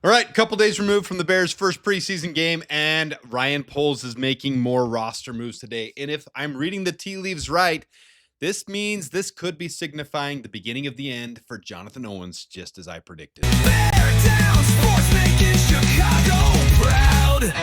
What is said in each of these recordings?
All right, a couple days removed from the Bears' first preseason game, and Ryan Poles is making more roster moves today. And if I'm reading the tea leaves right, this means this could be signifying the beginning of the end for Jonathan Owens, just as I predicted. Bear down, sports making Chicago proud.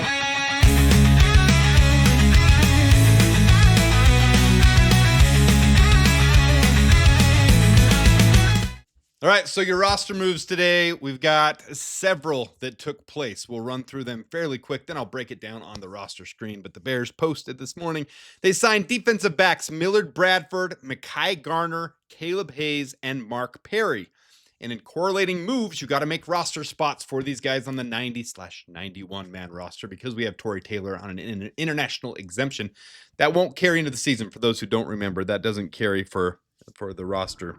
All right, so your roster moves today. We've got several that took place. We'll run through them fairly quick, then I'll break it down on the roster screen. But the Bears posted this morning, they signed defensive backs Millard Bradford, Mekhi Garner, Caleb Hayes, and Mark Perry. And in correlating moves, you got to make roster spots for these guys on the 90/91 man roster because we have Torrey Taylor on an international exemption. That won't carry into the season. For those who don't remember, that doesn't carry for the roster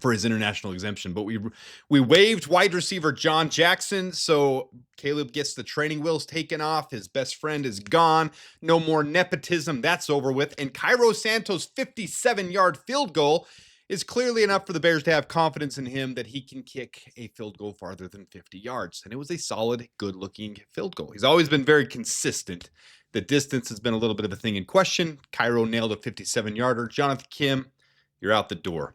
for his international exemption. But we waived wide receiver John Jackson, so Caleb gets the training wheels taken off. His best friend is gone. No more nepotism. That's over with. And Cairo Santos' 57-yard field goal is clearly enough for the Bears to have confidence in him that he can kick a field goal farther than 50 yards. And it was a solid, good-looking field goal. He's always been very consistent. The distance has been a little bit of a thing in question. Cairo nailed a 57-yarder. Jonathan Kim, you're out the door.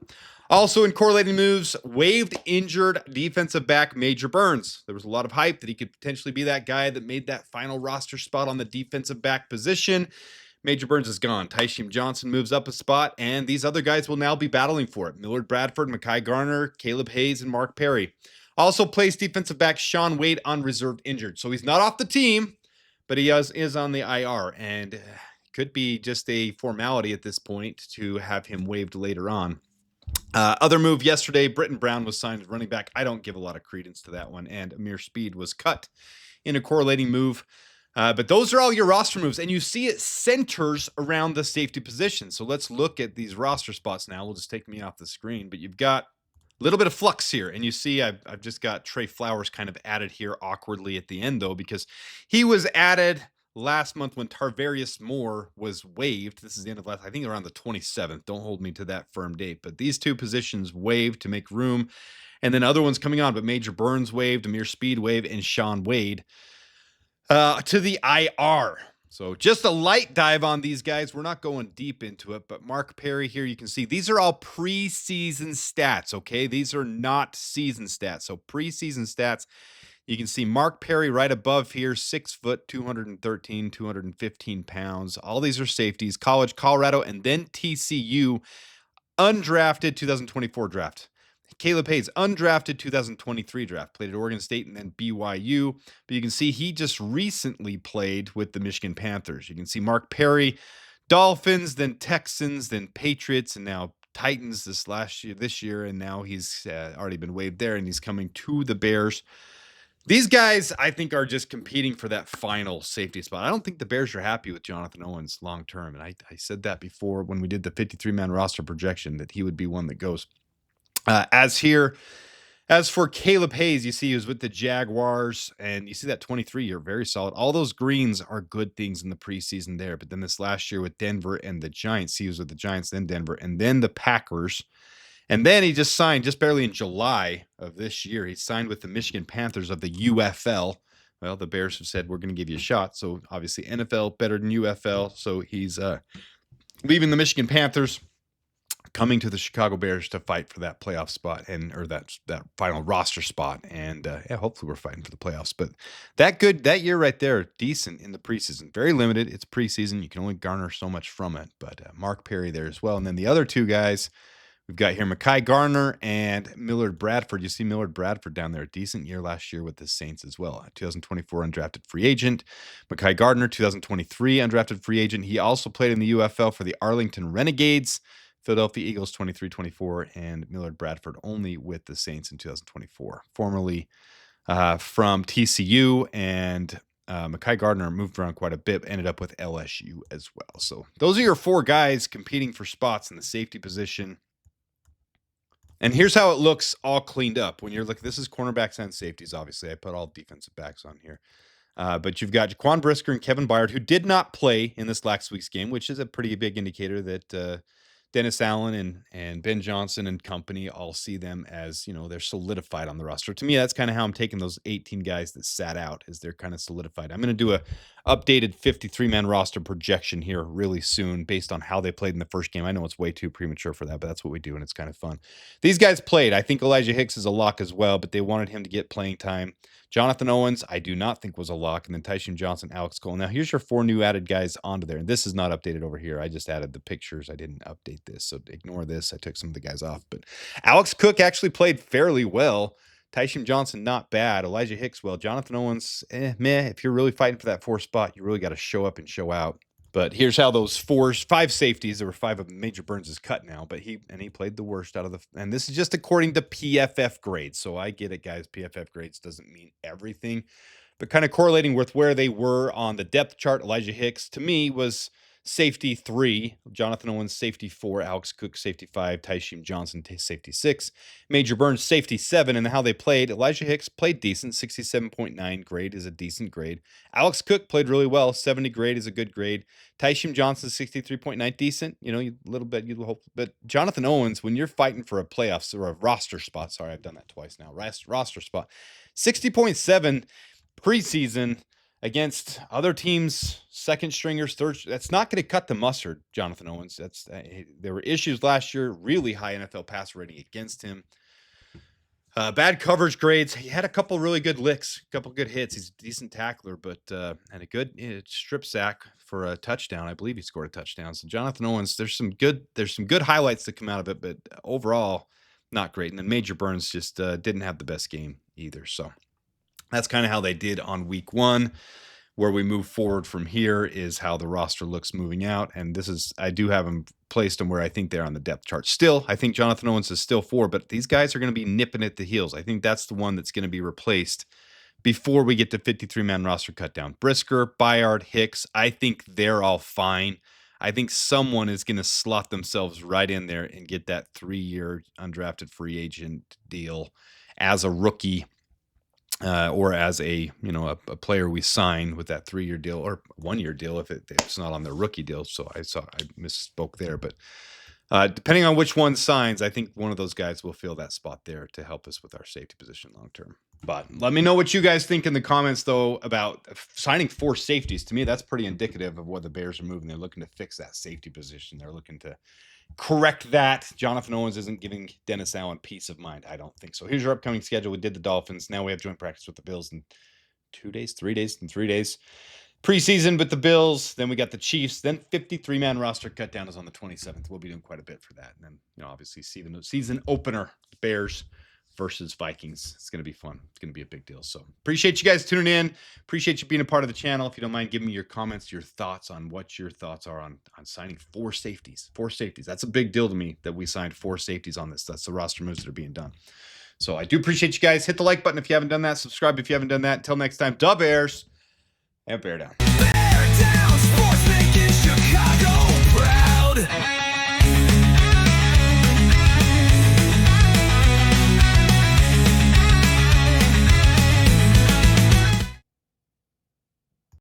Also in correlating moves, waived injured defensive back Major Burns. There was a lot of hype that he could potentially be that guy that made that final roster spot on the defensive back position. Major Burns is gone. Tyshim Johnson moves up a spot, and these other guys will now be battling for it. Millard Bradford, Mekhi Garner, Caleb Hayes, and Mark Perry. Also placed defensive back Sean Wade on reserved injured. So he's not off the team, but he is on the IR, and could be just a formality at this point to have him waived later on. Other move yesterday, Britton Brown was signed as running back. I don't give a lot of credence to that one. And Amir Speed was cut in a correlating move. But those are all your roster moves. And you see it centers around the safety position. So let's look at these roster spots now. We'll just take me off the screen. But you've got a little bit of flux here. And you see I've just got Trey Flowers kind of added here awkwardly at the end, though, because he was added last month when Tarvarius Moore was waived. This is the end of last, I think around the 27th. Don't hold me to that firm date, but these two positions waived to make room. And then other ones coming on, but Major Burns waived, Amir Speed waived, and Sean Wade to the IR. So just a light dive on these guys. We're not going deep into it, but Mark Perry here, you can see these are all preseason stats, okay? These are not season stats. So preseason stats. You can see Mark Perry right above here, 6 foot, 213, 215 pounds. All these are safeties. College, Colorado, and then TCU, undrafted 2024 draft. Caleb Hayes, undrafted 2023 draft, played at Oregon State and then BYU. But you can see he just recently played with the Michigan Panthers. You can see Mark Perry, Dolphins, then Texans, then Patriots, and now Titans this year, and now he's already been waived there, and he's coming to the Bears. These guys, I think, are just competing for that final safety spot. I don't think the Bears are happy with Jonathan Owens long term. And I said that before when we did the 53-man roster projection that he would be one that goes. As for Caleb Hayes, you see he was with the Jaguars, and you see that 23-year, very solid. All those greens are good things in the preseason there. But then this last year with Denver and the Giants, he was with the Giants, then Denver, and then the Packers. And then he just signed just barely in July of this year. He signed with the Michigan Panthers of the UFL. Well, the Bears have said, we're going to give you a shot. So obviously NFL better than UFL. So he's leaving the Michigan Panthers, coming to the Chicago Bears to fight for that playoff spot or that final roster spot. And hopefully we're fighting for the playoffs. But that year right there, decent in the preseason. Very limited. It's preseason. You can only garner so much from it. But Mark Perry there as well. And then the other two guys, we've got here Mekhi Garner and Millard Bradford. You see Millard Bradford down there. A decent year last year with the Saints as well. 2024 undrafted free agent. Mekhi Garner, 2023 undrafted free agent. He also played in the UFL for the Arlington Renegades, Philadelphia Eagles 23-24, and Millard Bradford only with the Saints in 2024. Formerly from TCU, and Mekhi Garner moved around quite a bit, ended up with LSU as well. So those are your four guys competing for spots in the safety position. And here's how it looks all cleaned up. When you're looking, this is cornerbacks and safeties, obviously. I put all defensive backs on here. But you've got Jaquan Brisker and Kevin Byard, who did not play in this last week's game, which is a pretty big indicator that Dennis Allen and Ben Johnson and company all see them as, they're solidified on the roster. To me, that's kind of how I'm taking those 18 guys that sat out, is they're kind of solidified. I'm going to do a updated 53-man roster projection here really soon based on how they played in the first game. I know it's way too premature for that, but that's what we do, and it's kind of fun. These guys played. I think Elijah Hicks is a lock as well, but they wanted him to get playing time. Jonathan Owens, I do not think was a lock. And then Tyson Johnson, Alex Cole. Now, here's your 4 new added guys onto there. And this is not updated over here. I just added the pictures. I didn't update this, so ignore this. I took some of the guys off. But Alex Cook actually played fairly well. Tyson Johnson, not bad. Elijah Hicks, well. Jonathan Owens, meh. If you're really fighting for that 4 spot, you really got to show up and show out. But here's how those 5 safeties, there were 5 of Major Burns is cut now, but he played the worst out of and this is just according to PFF grades. So I get it, guys. PFF grades doesn't mean everything, but kind of correlating with where they were on the depth chart. Elijah Hicks, to me, was safety 3, Jonathan Owens safety 4, Alex Cook safety 5, Tyshim Johnson safety 6, Major Burns safety 7. And how they played, Elijah Hicks played decent, 67.9 grade is a decent grade. Alex Cook played really well, 70 grade is a good grade. Tyshim Johnson 63.9, decent, a little bit, you hope. But Jonathan Owens, when you're fighting for a playoffs or a roster spot, sorry, I've done that twice now, roster spot, 60.7 preseason against other teams, second stringers, third. That's not going to cut the mustard, Jonathan Owens. There were issues last year, really high NFL pass rating against him. Bad coverage grades. He had a couple really good licks, a couple good hits. He's a decent tackler, but and a good strip sack for a touchdown. I believe he scored a touchdown. So Jonathan Owens, there's some good highlights that come out of it, but overall, not great. And then Major Burns just didn't have the best game either. So that's kind of how they did on week 1. Where we move forward from here is how the roster looks moving out. And I do have them placed them where I think they're on the depth chart. Still, I think Jonathan Owens is still 4, but these guys are going to be nipping at the heels. I think that's the one that's going to be replaced before we get to 53-man roster cut down. Brisker, Byard, Hicks, I think they're all fine. I think someone is going to slot themselves right in there and get that 3-year undrafted free agent deal as a rookie. Or as a player we sign with that 3-year deal or 1-year deal if it's not on their rookie deal. So I misspoke there, but depending on which one signs, I think one of those guys will fill that spot there to help us with our safety position long term. But let me know what you guys think in the comments, though, about signing 4 safeties. To me, that's pretty indicative of what the Bears are moving. They're looking to fix that safety position. They're looking to correct that. Jonathan Owens isn't giving Dennis Allen peace of mind. I don't think so. Here's your upcoming schedule. We did the Dolphins. Now we have joint practice with the Bills in 3 days. Preseason with the Bills. Then we got the Chiefs. Then 53-man roster cut down is on the 27th. We'll be doing quite a bit for that. And then, obviously season opener, Bears versus Vikings. It's going to be fun. It's going to be a big deal. So appreciate you guys tuning in. Appreciate you being a part of the channel. If you don't mind, give me your comments, your thoughts on what your thoughts are on signing 4 safeties. 4 safeties. That's a big deal to me that we signed 4 safeties on this. That's the roster moves that are being done. So I do appreciate you guys. Hit the like button if you haven't done that. Subscribe if you haven't done that. Until next time, da Bears and bear down. Bear down, sports making Chicago proud.